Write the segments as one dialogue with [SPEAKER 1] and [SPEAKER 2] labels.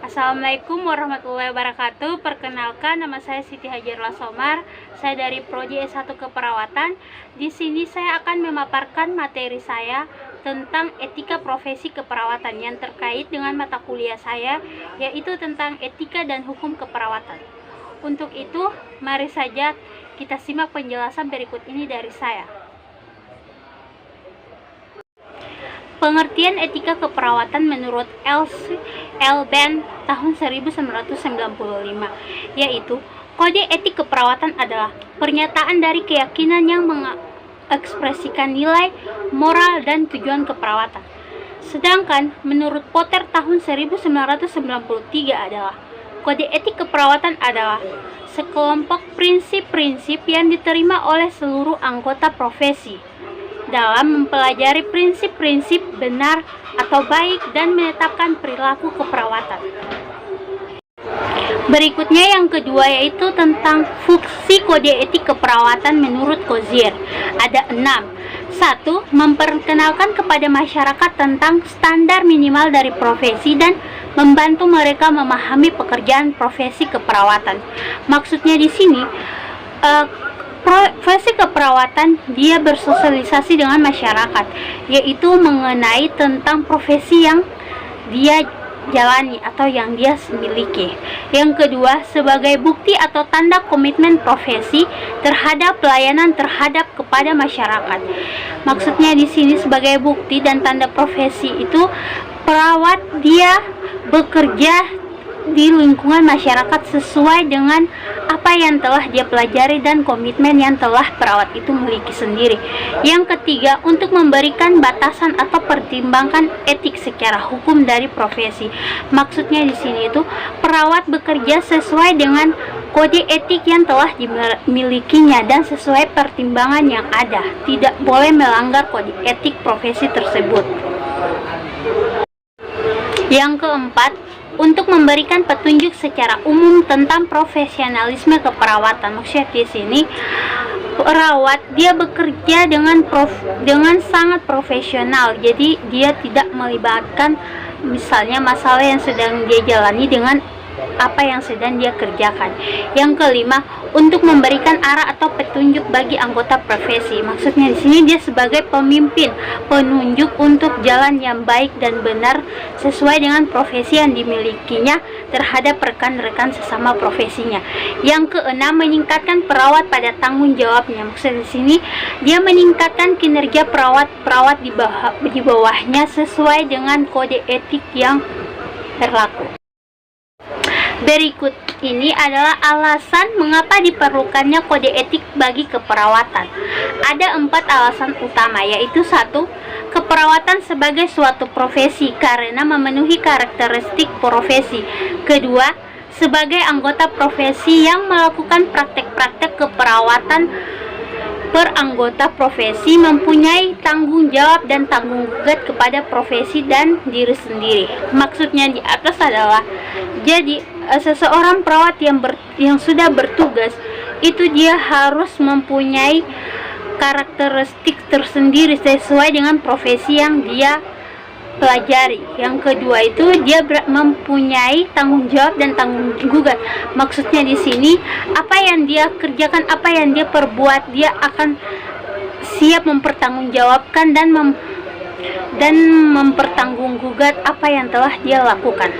[SPEAKER 1] Assalamualaikum warahmatullahi wabarakatuh. Perkenalkan, nama saya Siti Hajar Lasomar. Saya dari Prodi S1 Keperawatan. Di sini saya akan memaparkan materi saya tentang etika profesi keperawatan yang terkait dengan mata kuliah saya, yaitu tentang etika dan hukum keperawatan. Untuk itu, mari saja kita simak penjelasan berikut ini dari saya. Pengertian etika keperawatan menurut L. Ben tahun 1995, yaitu kode etik keperawatan adalah pernyataan dari keyakinan yang mengekspresikan nilai, moral, dan tujuan keperawatan. Sedangkan menurut Potter tahun 1993 adalah kode etik keperawatan adalah sekelompok prinsip-prinsip yang diterima oleh seluruh anggota profesi dalam mempelajari prinsip-prinsip benar atau baik dan menetapkan perilaku keperawatan. Berikutnya yang kedua yaitu tentang fungsi kode etik keperawatan menurut Kozier. Ada 6. 1. Memperkenalkan kepada masyarakat tentang standar minimal dari profesi dan membantu mereka memahami pekerjaan profesi keperawatan. Maksudnya di sini profesi keperawatan dia bersosialisasi dengan masyarakat, yaitu mengenai tentang profesi yang dia jalani atau yang dia miliki. Yang kedua, sebagai bukti atau tanda komitmen profesi terhadap pelayanan terhadap kepada masyarakat. Maksudnya di sini sebagai bukti dan tanda profesi itu perawat dia bekerja di lingkungan masyarakat sesuai dengan apa yang telah dia pelajari dan komitmen yang telah perawat itu miliki sendiri. Yang ketiga, untuk memberikan batasan atau pertimbangkan etik secara hukum dari profesi. Maksudnya di sini itu perawat bekerja sesuai dengan kode etik yang telah dimilikinya dan sesuai pertimbangan yang ada. Tidak boleh melanggar kode etik profesi tersebut. Yang keempat, untuk memberikan petunjuk secara umum tentang profesionalisme keperawatan. Maksudnya di sini perawat dia bekerja dengan sangat profesional. Jadi dia tidak melibatkan misalnya masalah yang sedang dia jalani dengan apa yang sedang dia kerjakan. Yang kelima, untuk memberikan arah atau petunjuk bagi anggota profesi. Maksudnya di sini dia sebagai pemimpin, penunjuk untuk jalan yang baik dan benar sesuai dengan profesi yang dimilikinya terhadap rekan-rekan sesama profesinya. Yang keenam, meningkatkan perawat pada tanggung jawabnya. Maksudnya di sini dia meningkatkan kinerja perawat di bawahnya sesuai dengan kode etik yang berlaku. Berikut ini adalah alasan mengapa diperlukannya kode etik bagi keperawatan. Ada 4 alasan utama, yaitu 1. Keperawatan sebagai suatu profesi karena memenuhi karakteristik profesi. Kedua, sebagai anggota profesi yang melakukan praktek-praktek keperawatan anggota profesi mempunyai tanggung jawab dan tanggung jawab kepada profesi dan diri sendiri. Maksudnya di atas adalah jadi seseorang perawat yang sudah bertugas itu dia harus mempunyai karakteristik tersendiri sesuai dengan profesi yang dia pelajari. Yang kedua itu dia mempunyai tanggung jawab dan tanggung jawab. Maksudnya di sini apa yang dia kerjakan, apa yang dia perbuat, dia akan siap mempertanggungjawabkan dan mempertanggungjawabkan apa yang telah dia lakukan.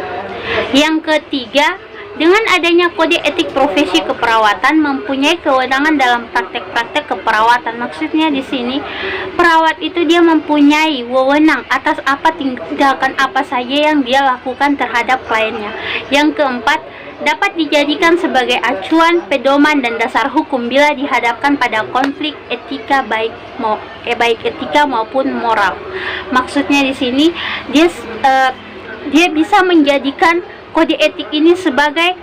[SPEAKER 1] Yang ketiga, dengan adanya kode etik profesi keperawatan mempunyai kewenangan dalam praktek-praktek keperawatan. Maksudnya di sini perawat itu dia mempunyai wewenang atas tindakan apa saja yang dia lakukan terhadap kliennya. Yang keempat, dapat dijadikan sebagai acuan, pedoman, dan dasar hukum bila dihadapkan pada konflik etika baik etika maupun moral. Maksudnya di sini dia bisa menjadikan kode etik ini sebagai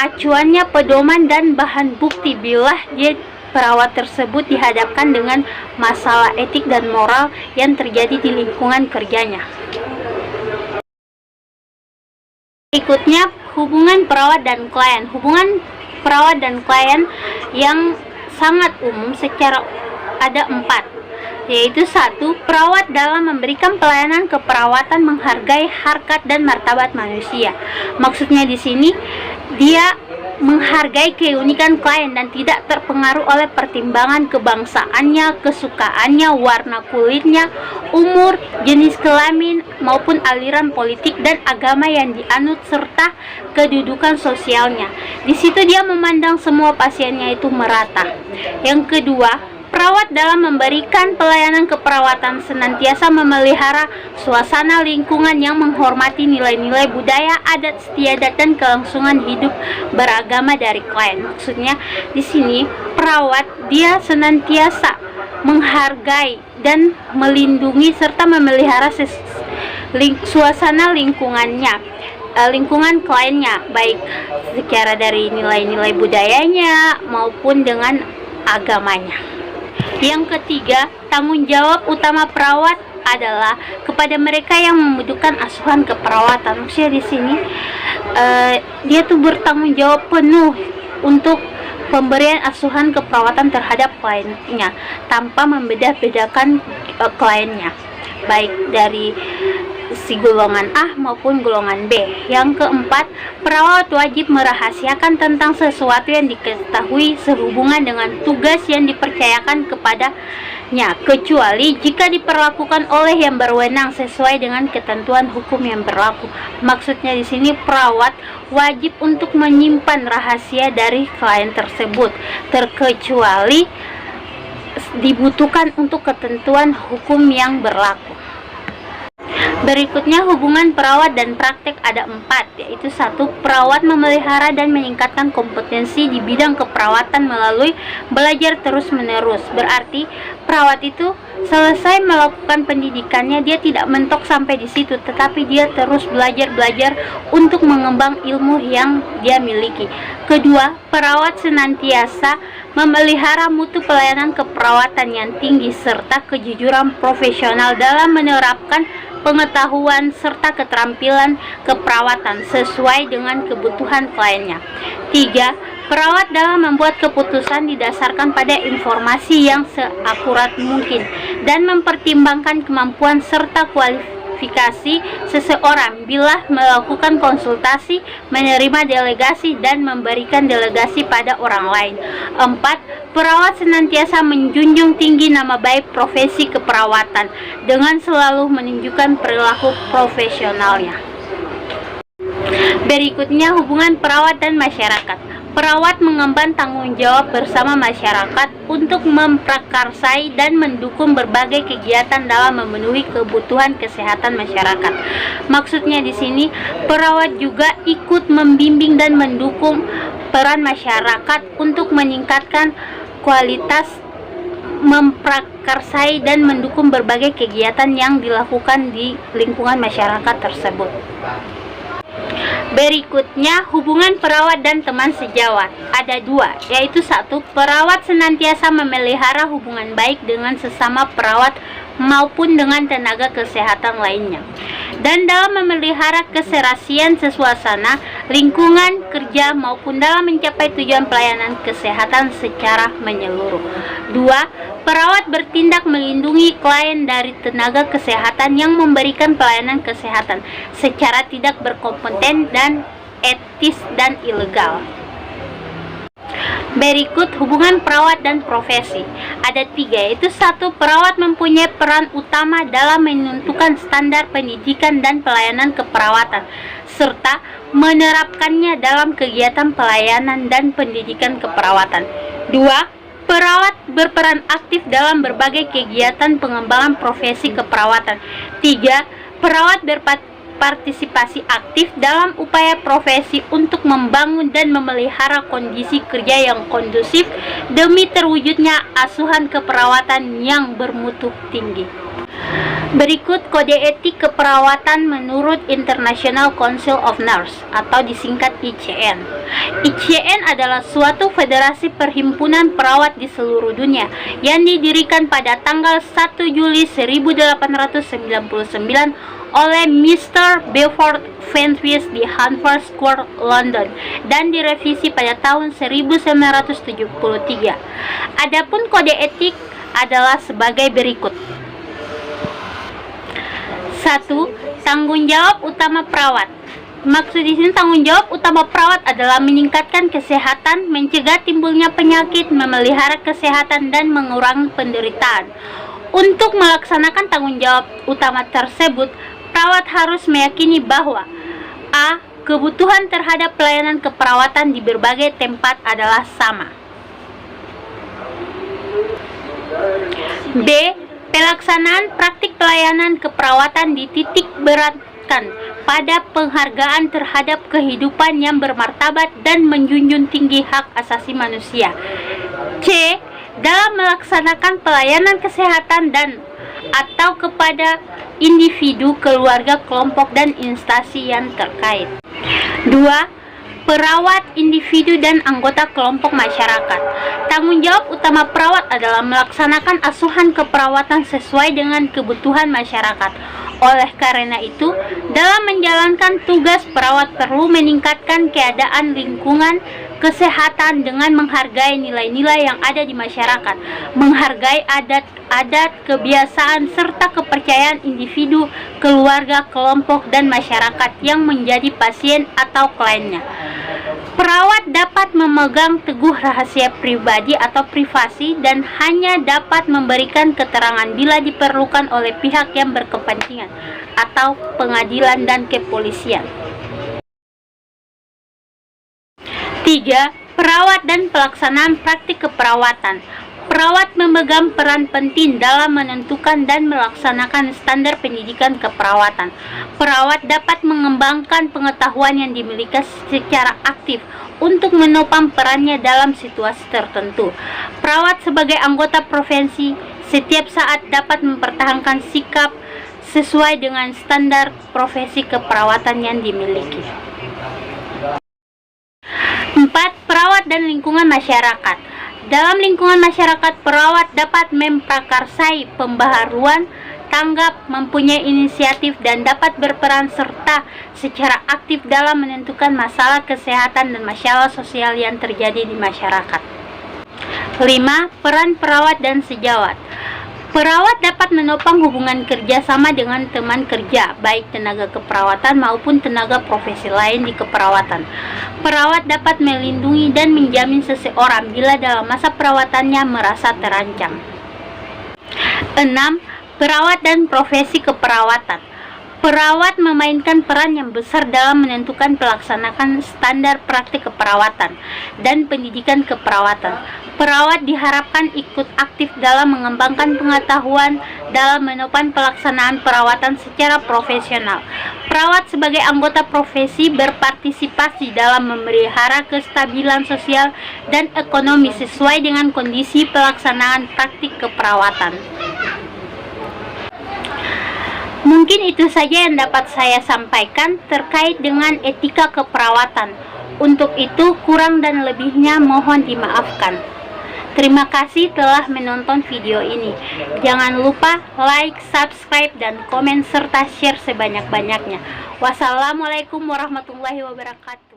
[SPEAKER 1] acuannya, pedoman, dan bahan bukti bila perawat tersebut dihadapkan dengan masalah etik dan moral yang terjadi di lingkungan kerjanya. Berikutnya, hubungan perawat dan klien. Hubungan perawat dan klien yang sangat umum secara ada 4. yaitu satu, perawat dalam memberikan pelayanan keperawatan menghargai harkat dan martabat manusia. Maksudnya di sini dia menghargai keunikan klien dan tidak terpengaruh oleh pertimbangan kebangsaannya, kesukaannya, warna kulitnya, umur, jenis kelamin, maupun aliran politik dan agama yang dianut serta kedudukan sosialnya. Di situ dia memandang semua pasiennya itu merata. Yang kedua, perawat dalam memberikan pelayanan keperawatan senantiasa memelihara suasana lingkungan yang menghormati nilai-nilai budaya, adat istiadat, dan kelangsungan hidup beragama dari klien. Maksudnya di sini perawat dia senantiasa menghargai dan melindungi serta memelihara suasana lingkungannya, lingkungan kliennya, baik secara dari nilai-nilai budayanya maupun dengan agamanya. Yang ketiga, tanggung jawab utama perawat adalah kepada mereka yang membutuhkan asuhan keperawatan. Maksudnya di sini dia tuh bertanggung jawab penuh untuk pemberian asuhan keperawatan terhadap kliennya tanpa membedakan kliennya, baik dari si golongan A maupun golongan B. Yang keempat, perawat wajib merahasiakan tentang sesuatu yang diketahui sehubungan dengan tugas yang dipercayakan kepadanya, kecuali jika diperlakukan oleh yang berwenang sesuai dengan ketentuan hukum yang berlaku. Maksudnya di sini perawat wajib untuk menyimpan rahasia dari klien tersebut, terkecuali dibutuhkan untuk ketentuan hukum yang berlaku. Berikutnya, hubungan perawat dan praktek ada 4, yaitu satu, perawat memelihara dan meningkatkan kompetensi di bidang keperawatan melalui belajar terus-menerus. Berarti perawat itu selesai melakukan pendidikannya, dia tidak mentok sampai di situ, tetapi dia terus belajar untuk mengembang ilmu yang dia miliki. Kedua, perawat senantiasa memelihara mutu pelayanan keperawatan yang tinggi serta kejujuran profesional dalam menerapkan pengetahuan serta keterampilan keperawatan sesuai dengan kebutuhan kliennya. 3. Perawat dalam membuat keputusan didasarkan pada informasi yang seakurat mungkin dan mempertimbangkan kemampuan serta kualifikasi seseorang bila melakukan konsultasi, menerima delegasi, dan memberikan delegasi pada orang lain. 4. Perawat senantiasa menjunjung tinggi nama baik profesi keperawatan dengan selalu menunjukkan perilaku profesionalnya. Berikutnya, hubungan perawat dan masyarakat. Perawat mengemban tanggung jawab bersama masyarakat untuk memprakarsai dan mendukung berbagai kegiatan dalam memenuhi kebutuhan kesehatan masyarakat. Maksudnya di sini perawat juga ikut membimbing dan mendukung peran masyarakat untuk meningkatkan kualitas, memprakarsai dan mendukung berbagai kegiatan yang dilakukan di lingkungan masyarakat tersebut. Berikutnya, hubungan perawat dan teman sejawat. Ada 2, yaitu 1. Perawat senantiasa memelihara hubungan baik dengan sesama perawat maupun dengan tenaga kesehatan lainnya, dan dalam memelihara keserasian suasana, lingkungan kerja maupun dalam mencapai tujuan pelayanan kesehatan secara menyeluruh. 2. Perawat bertindak melindungi klien dari tenaga kesehatan yang memberikan pelayanan kesehatan secara tidak berkompeten dan etis dan ilegal. Berikut hubungan perawat dan profesi. Ada 3, yaitu 1. Perawat mempunyai peran utama dalam menentukan standar pendidikan dan pelayanan keperawatan serta menerapkannya dalam kegiatan pelayanan dan pendidikan keperawatan. 2. Perawat berperan aktif dalam berbagai kegiatan pengembangan profesi keperawatan. 3. Perawat berpartisipasi aktif dalam upaya profesi untuk membangun dan memelihara kondisi kerja yang kondusif demi terwujudnya asuhan keperawatan yang bermutu tinggi. Berikut kode etik keperawatan menurut International Council of Nurses atau disingkat ICN. ICN adalah suatu federasi perhimpunan perawat di seluruh dunia yang didirikan pada tanggal 1 Juli 1899 oleh Mr. Beaufort Fenwick di Hanover Square, London, dan direvisi pada tahun 1973. Adapun kode etik adalah sebagai berikut. 1. Tanggung jawab utama perawat. Maksud di sini tanggung jawab utama perawat adalah meningkatkan kesehatan, mencegah timbulnya penyakit, memelihara kesehatan, dan mengurangi penderitaan. Untuk melaksanakan tanggung jawab utama tersebut, perawat harus meyakini bahwa A. Kebutuhan terhadap pelayanan keperawatan di berbagai tempat adalah sama. B. Pelaksanaan praktik pelayanan keperawatan dititik beratkan pada penghargaan terhadap kehidupan yang bermartabat dan menjunjung tinggi hak asasi manusia. C. Dalam melaksanakan pelayanan kesehatan dan atau kepada individu, keluarga, kelompok, dan instansi yang terkait. 2. Perawat, individu, dan anggota kelompok masyarakat. Tanggung jawab utama perawat adalah melaksanakan asuhan keperawatan sesuai dengan kebutuhan masyarakat. Oleh karena itu, dalam menjalankan tugas, perawat perlu meningkatkan keadaan lingkungan kesehatan dengan menghargai nilai-nilai yang ada di masyarakat, menghargai adat, kebiasaan, serta kepercayaan individu, keluarga, kelompok, dan masyarakat yang menjadi pasien atau kliennya. Perawat dapat memegang teguh rahasia pribadi atau privasi dan hanya dapat memberikan keterangan bila diperlukan oleh pihak yang berkepentingan atau pengadilan dan kepolisian. 3. Perawat dan pelaksanaan praktik keperawatan. Perawat memegang peran penting dalam menentukan dan melaksanakan standar pendidikan keperawatan. Perawat dapat mengembangkan pengetahuan yang dimiliki secara aktif untuk menopang perannya dalam situasi tertentu. Perawat sebagai anggota profesi setiap saat dapat mempertahankan sikap sesuai dengan standar profesi keperawatan yang dimiliki. 4. Perawat dan lingkungan masyarakat. Dalam lingkungan masyarakat, perawat dapat memprakarsai pembaharuan tanggap, mempunyai inisiatif, dan dapat berperan serta secara aktif dalam menentukan masalah kesehatan dan masalah sosial yang terjadi di masyarakat. 5. Peran perawat dan sejawat. Perawat dapat menopang hubungan kerja sama dengan teman kerja, baik tenaga keperawatan maupun tenaga profesi lain di keperawatan. Perawat dapat melindungi dan menjamin seseorang bila dalam masa perawatannya merasa terancam. 6. Perawat dan profesi keperawatan. Perawat memainkan peran yang besar dalam menentukan pelaksanaan standar praktik keperawatan dan pendidikan keperawatan. Perawat diharapkan ikut aktif dalam mengembangkan pengetahuan dalam menopang pelaksanaan perawatan secara profesional. Perawat sebagai anggota profesi berpartisipasi dalam memelihara kestabilan sosial dan ekonomi sesuai dengan kondisi pelaksanaan praktik keperawatan. Mungkin itu saja yang dapat saya sampaikan terkait dengan etika keperawatan. Untuk itu, kurang dan lebihnya mohon dimaafkan. Terima kasih telah menonton video ini. Jangan lupa like, subscribe, dan komen serta share sebanyak-banyaknya. Wassalamualaikum warahmatullahi wabarakatuh.